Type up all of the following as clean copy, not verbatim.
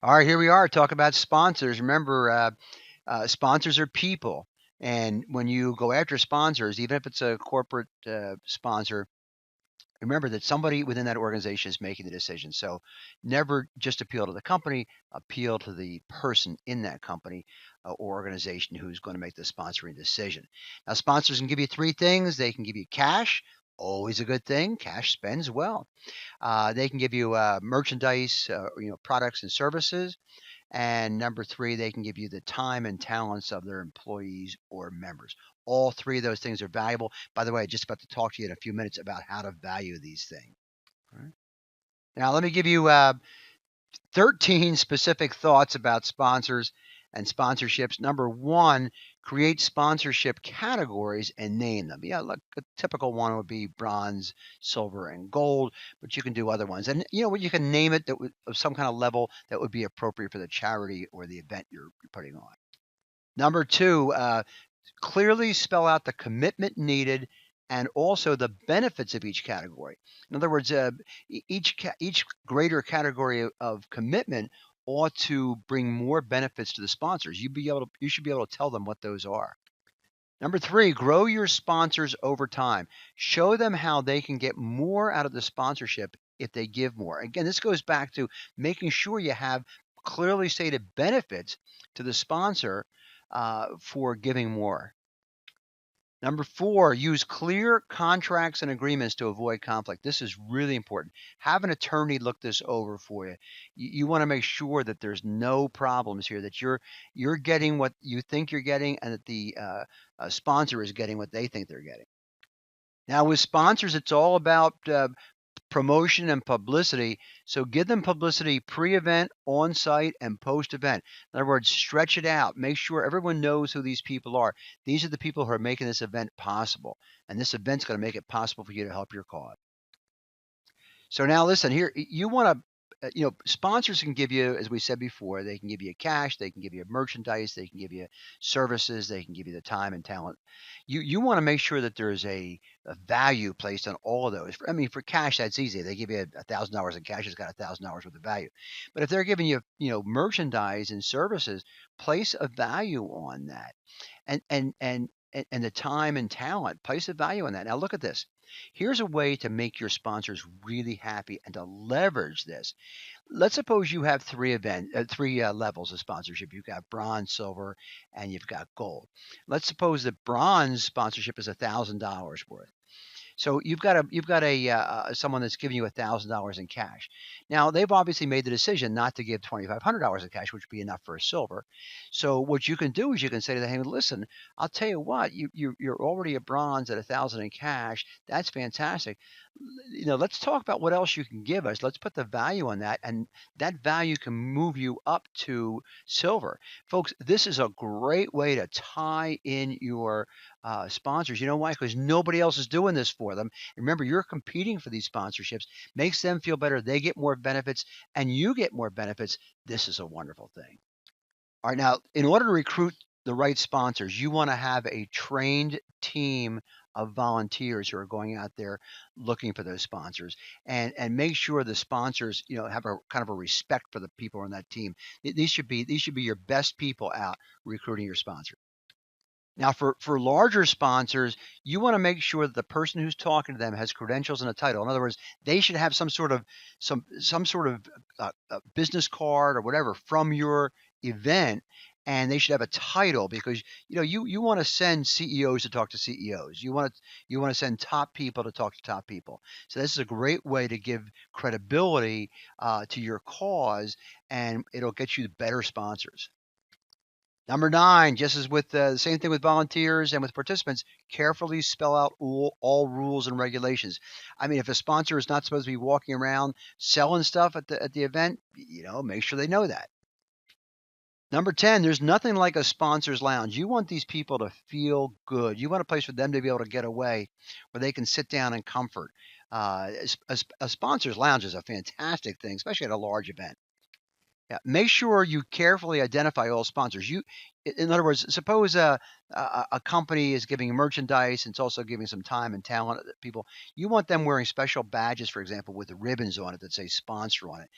All right, here we are talking about sponsors. Remember, sponsors are people. And when you go after sponsors, even if it's a corporate sponsor, remember that somebody within that organization is making the decision. So never just appeal to the company, appeal to the person in that company or organization who's going to make the sponsoring decision. Now, sponsors can give you three things. They can give you cash, always a good thing. Cash spends well. They can give you merchandise, products and services. And number three, they can give you the time and talents of their employees or members. All three of those things are valuable. By the way, just about to talk to you in a few minutes about how to value these things. All right. Now, let me give you 13 specific thoughts about sponsors and sponsorships. Number one, create sponsorship categories and name them. Yeah, look, a typical one would be bronze, silver, and gold, but you can do other ones. And you can name it that of some kind of level that would be appropriate for the charity or the event you're putting on. Number two, clearly spell out the commitment needed and also the benefits of each category. In other words, each greater category of commitment ought to bring more benefits to the sponsors. You should be able to tell them what those are. Number three, grow your sponsors over time. Show them how they can get more out of the sponsorship if they give more. Again, this goes back to making sure you have clearly stated benefits to the sponsor for giving more. Number four, use clear contracts and agreements to avoid conflict. This is really important. Have an attorney look this over for you. You want to make sure that there's no problems here, that you're getting what you think you're getting, and that the sponsor is getting what they think they're getting. Now, with sponsors, it's all about promotion and publicity. So give them publicity pre-event, on-site, and post-event. In other words, stretch it out. Make sure everyone knows who these people are. These are the people who are making this event possible, and this event's going to make it possible for you to help your cause. So now listen here, you want to sponsors can give you, as we said before, they can give you cash, they can give you merchandise, they can give you services, they can give you the time and talent. You want to make sure that there's a value placed on all of those. I mean, for cash, that's easy. They give you $1,000 in cash, it's got $1,000 worth of value. But if they're giving you, merchandise and services, place a value on that, and the time and talent, place a value on that. Now look at this. Here's a way to make your sponsors really happy and to leverage this. Let's suppose you have three levels of sponsorship. You've got bronze, silver, and you've got gold. Let's suppose that bronze sponsorship is $1,000 worth. So you've got a someone that's giving you $1,000 in cash. Now they've obviously made the decision not to give $2,500 in cash, which would be enough for a silver. So what you can do is you can say to them, "Hey, listen, I'll tell you what, you're already a bronze at 1,000 in cash. That's fantastic. Let's talk about what else you can give us. Let's put the value on that, and that value can move you up to silver, folks. This is a great way to tie in your sponsors. You know why? Because nobody else is doing this for them. Remember, you're competing for these sponsorships, makes them feel better. They get more benefits, and you get more benefits. This is a wonderful thing. All right, now, in order to recruit the right sponsors, you want to have a trained team of volunteers who are going out there looking for those sponsors, and make sure the sponsors have a kind of a respect for the people on that team. These should be your best people out recruiting your sponsors. Now, for larger sponsors, you want to make sure that the person who's talking to them has credentials and a title. In other words, they should have some sort of business card or whatever from your event, and they should have a title because you want to send CEOs to talk to CEOs. You want to send top people to talk to top people. So this is a great way to give credibility to your cause, and it'll get you better sponsors. Number nine, just as with the same thing with volunteers and with participants, carefully spell out all rules and regulations. I mean, if a sponsor is not supposed to be walking around selling stuff at the event, make sure they know that. Number 10, there's nothing like a sponsor's lounge. You want these people to feel good. You want a place for them to be able to get away where they can sit down in comfort. A sponsor's lounge is a fantastic thing, especially at a large event. Yeah, make sure you carefully identify all sponsors. In other words, suppose a company is giving merchandise and it's also giving some time and talent to people. You want them wearing special badges, for example, with the ribbons on it that say sponsor on it.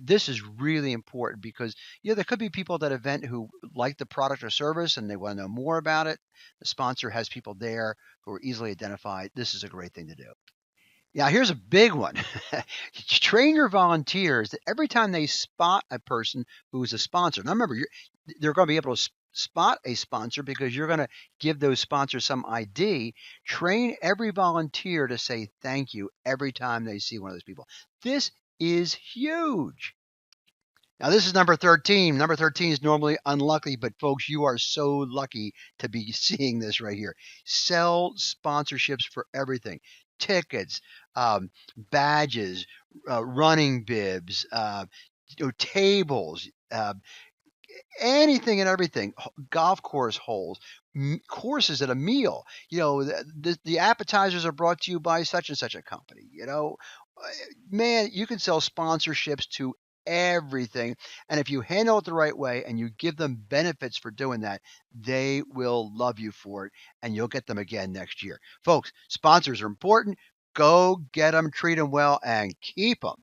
This is really important because there could be people at that event who like the product or service and they want to know more about it. The sponsor has people there who are easily identified. This is a great thing to do. Now, here's a big one. Train your volunteers that every time they spot a person who is a sponsor. Now, remember, they're going to be able to spot a sponsor because you're going to give those sponsors some ID. Train every volunteer to say thank you every time they see one of those people. This is huge. Now, this is number 13. Number 13 is normally unlucky, but folks, you are so lucky to be seeing this right here. Sell sponsorships for everything: tickets, badges, running bibs, tables, anything and everything, golf course holes, courses at a meal. The appetizers are brought to you by such and such a company. Man, you can sell sponsorships to everything. And if you handle it the right way and you give them benefits for doing that, they will love you for it and you'll get them again next year. Folks, sponsors are important. Go get them, treat them well, and keep them.